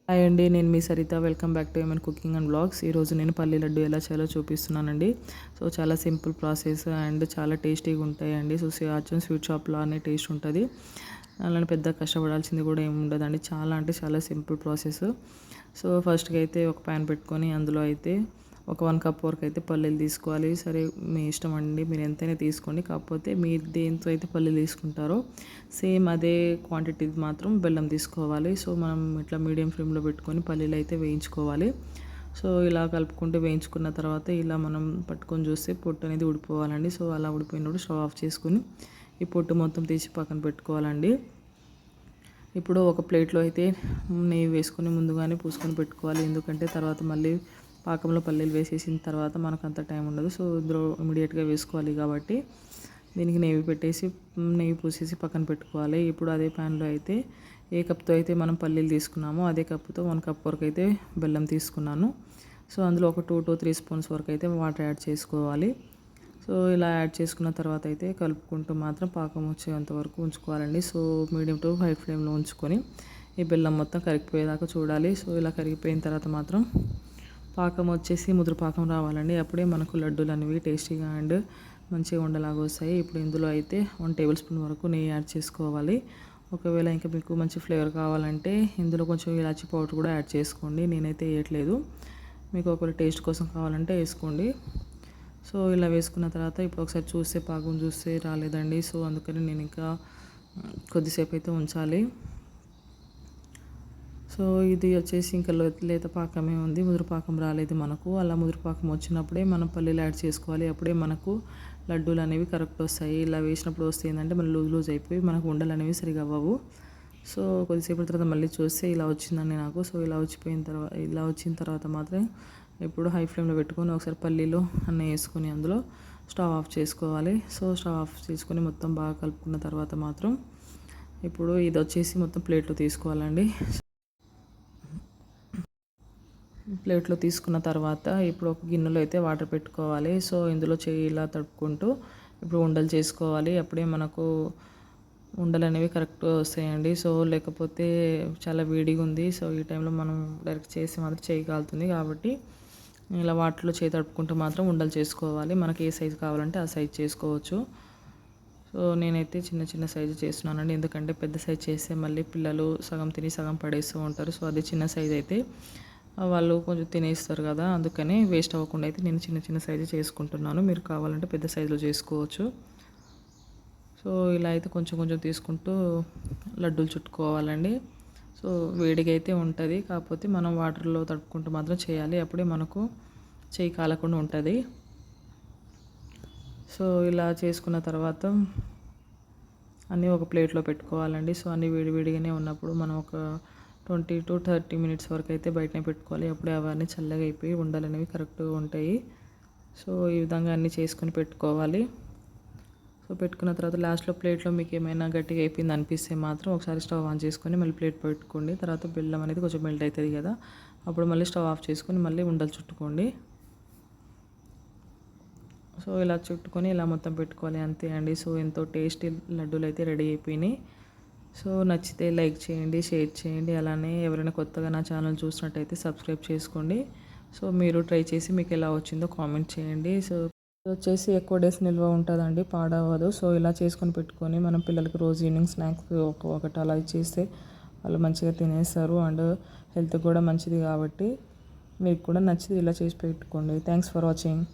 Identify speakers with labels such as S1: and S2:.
S1: Hi అండి, నేను మీ Saritha. Welcome back to ఏమన్ కుకింగ్ అండ్ బ్లాగ్స్. ఈరోజు నేను పల్లి లడ్డు ఎలా చేయాలో చూపిస్తున్నానండి. సో చాలా సింపుల్ ప్రాసెస్ అండ్ చాలా టేస్టీగా ఉంటాయండి. సో అచ్చం స్వీట్ షాప్లానే టేస్ట్ ఉంటుంది. అలానే పెద్ద కష్టపడాల్సింది కూడా ఏమి ఉండదండి. చాలా అంటే చాలా సింపుల్ ప్రాసెస్. సో ఫస్ట్గా అయితే ఒక ప్యాన్ పెట్టుకొని అందులో అయితే ఒక 1 కప్ వరకు అయితే పల్లీలు తీసుకోవాలి. సరే మీ ఇష్టం అండి, మీరు ఎంతైనా తీసుకోండి. కాకపోతే మీరు దేంతో అయితే పల్లీలు తీసుకుంటారో సేమ్ అదే క్వాంటిటీ మాత్రం బెల్లం తీసుకోవాలి. సో మనం ఇట్లా మీడియం ఫ్లేమ్లో పెట్టుకొని పల్లీలు అయితే వేయించుకోవాలి. సో ఇలా కలుపుకుంటూ వేయించుకున్న తర్వాత ఇలా మనం పట్టుకొని చూస్తే పొట్టు అనేది ఉడిపోవాలండి. సో అలా ఉడిపోయినప్పుడు స్టవ్ ఆఫ్ చేసుకుని ఈ పొట్టు మొత్తం తీసి పక్కన పెట్టుకోవాలండి. ఇప్పుడు ఒక ప్లేట్లో అయితే నెయ్యి వేసుకొని ముందుగానే పూసుకొని పెట్టుకోవాలి. ఎందుకంటే తర్వాత మళ్ళీ పాకంలో పల్లీలు వేసేసిన తర్వాత మనకు అంత టైం ఉండదు. సో ఇందులో ఇమీడియట్గా వేసుకోవాలి కాబట్టి దీనికి నెయ్యి పూసేసి పక్కన పెట్టుకోవాలి. ఇప్పుడు అదే ప్యాన్లో అయితే ఏ కప్తో అయితే మనం పల్లీలు తీసుకున్నామో అదే కప్తో 1 కప్ వరకు అయితే బెల్లం తీసుకున్నాను. సో అందులో ఒక 2 to 3 స్పూన్స్ వరకు అయితే వాటర్ యాడ్ చేసుకోవాలి. సో ఇలా యాడ్ చేసుకున్న తర్వాత అయితే కలుపుకుంటూ మాత్రం పాకం వచ్చేంత వరకు ఉంచుకోవాలండి. సో మీడియం టు హై ఫ్లేమ్లో ఉంచుకొని ఈ బెల్లం మొత్తం కరిగిపోయేదాకా చూడాలి. సో ఇలా కరిగిపోయిన తర్వాత మాత్రం పాకం వచ్చేసి ముదురు పాకం రావాలండి. అప్పుడే మనకు లడ్డూలు అనేవి టేస్టీగా అండ్ మంచిగా ఉండలాగా వస్తాయి. ఇప్పుడు ఇందులో అయితే 1 టేబుల్ స్పూన్ వరకు నెయ్యి యాడ్ చేసుకోవాలి. ఒకవేళ ఇంకా మీకు మంచి ఫ్లేవర్ కావాలంటే ఇందులో కొంచెం ఇలాచీ పౌడర్ కూడా యాడ్ చేసుకోండి. నేనైతే వేయట్లేదు, మీకు ఒకవేళ టేస్ట్ కోసం కావాలంటే వేసుకోండి. సో ఇలా వేసుకున్న తర్వాత ఇప్పుడు ఒకసారి చూస్తే పాకం చూస్తే రాలేదండి. సో అందుకని నేను ఇంకా కొద్దిసేపు అయితే ఉంచాలి. సో ఇది వచ్చేసి ఇంకా లేత పాకమే ఉంది, ముదురు పాకం రాలేదు మనకు. అలా ముదురు పాకం వచ్చినప్పుడే మనం పల్లీలు యాడ్ చేసుకోవాలి. అప్పుడే మనకు లడ్డూలు అనేవి కరెక్ట్ వస్తాయి. ఇలా వేసినప్పుడు వస్తే ఏంటంటే మళ్ళీ లూజ్ అయిపోయి మనకు ఉండలు అనేవి సరిగా అవ్వవు. సో కొద్దిసేపటి తర్వాత మళ్ళీ చూస్తే ఇలా వచ్చిందండి నాకు. సో ఇలా వచ్చిన తర్వాత మాత్రం ఇప్పుడు హై ఫ్లేమ్లో పెట్టుకొని ఒకసారి పల్లీలు అన్నీ వేసుకొని అందులో స్టవ్ ఆఫ్ చేసుకోవాలి. సో స్టవ్ ఆఫ్ చేసుకొని మొత్తం బాగా కలుపుకున్న తర్వాత మాత్రం ఇప్పుడు ఇది వచ్చేసి మొత్తం ప్లేట్లో తీసుకోవాలండి. ప్లేట్లో తీసుకున్న తర్వాత ఇప్పుడు ఒక గిన్నెలో అయితే వాటర్ పెట్టుకోవాలి. సో ఇందులో చేయి ఇలా తడుపుకుంటూ ఇప్పుడు ఉండలు చేసుకోవాలి. అప్పుడే మనకు ఉండలు అనేవి కరెక్ట్గా వస్తాయండి. సో లేకపోతే చాలా వేడిగా ఉంది. సో ఈ టైంలో మనం డైరెక్ట్ చేసి మాత్రం చేయి కాలుతుంది కాబట్టి ఇలా వాటర్లో చేయి తడుపుకుంటూ మాత్రం ఉండలు చేసుకోవాలి. మనకి ఏ సైజు కావాలంటే ఆ సైజు చేసుకోవచ్చు. సో నేనైతే చిన్న చిన్న సైజు చేస్తున్నానండి, ఎందుకంటే పెద్ద సైజు చేస్తే మళ్ళీ పిల్లలు సగం తిని సగం పడేస్తూ ఉంటారు. సో అది చిన్న సైజు అయితే వాళ్ళు కొంచెం తినేస్తారు కదా, అందుకని వేస్ట్ అవ్వకుండా అయితే నేను చిన్న చిన్న సైజు చేసుకుంటున్నాను. మీరు కావాలంటే పెద్ద సైజులో చేసుకోవచ్చు. సో ఇలా అయితే కొంచెం కొంచెం తీసుకుంటూ లడ్డూలు చుట్టుకోవాలండి. సో వేడిగా అయితే ఉంటుంది, కాకపోతే మనం వాటర్లో తడుపుకుంటూ మాత్రం చేయాలి. అప్పుడే మనకు చేయి కాలకుండా ఉంటుంది. సో ఇలా చేసుకున్న తర్వాత అన్నీ ఒక ప్లేట్లో పెట్టుకోవాలండి. సో అన్నీ వేడివేడిగానే ఉన్నప్పుడు మనం ఒక 20 to 30 మినిట్స్ వరకు అయితే బయటనే పెట్టుకోవాలి. అప్పుడే అవన్నీ చల్లగా అయిపోయి ఉండలు అనేవి కరెక్ట్గా ఉంటాయి. సో ఈ విధంగా అన్నీ చేసుకొని పెట్టుకోవాలి. సో పెట్టుకున్న తర్వాత లాస్ట్లో ప్లేట్లో మీకు ఏమైనా గట్టిగా అయిపోయింది అనిపిస్తే మాత్రం ఒకసారి స్టవ్ ఆన్ చేసుకొని మళ్ళీ ప్లేట్ పెట్టుకోండి. తర్వాత బెల్లం అనేది కొంచెం మెల్ట్ అవుతుంది కదా, అప్పుడు మళ్ళీ స్టవ్ ఆఫ్ చేసుకొని మళ్ళీ ఉండలు చుట్టుకోండి. సో ఇలా చుట్టుకొని ఇలా మొత్తం పెట్టుకోవాలి, అంతే అండి. సో ఎంతో టేస్టీ లడ్డూలు అయితే రెడీ అయిపోయినాయి. సో నచ్చితే లైక్ చేయండి, షేర్ చేయండి. అలానే ఎవరైనా కొత్తగా నా ఛానల్ చూసినట్టయితే సబ్స్క్రైబ్ చేసుకోండి. సో మీరు ట్రై చేసి మీకు ఎలా వచ్చిందో కామెంట్ చేయండి. సో ఇది వచ్చేసి ఎక్కువ డేస్ నిల్వ ఉంటుందండి, పాడవదు. సో ఇలా చేసుకొని పెట్టుకొని మనం పిల్లలకి రోజు ఈవినింగ్ స్నాక్స్ ఒకటి అలా ఇచ్చేస్తే వాళ్ళు మంచిగా తినేస్తారు అండ్ హెల్త్ కూడా మంచిది కాబట్టి మీకు కూడా నచ్చితే ఇలా చేసి పెట్టుకోండి. Thanks for watching.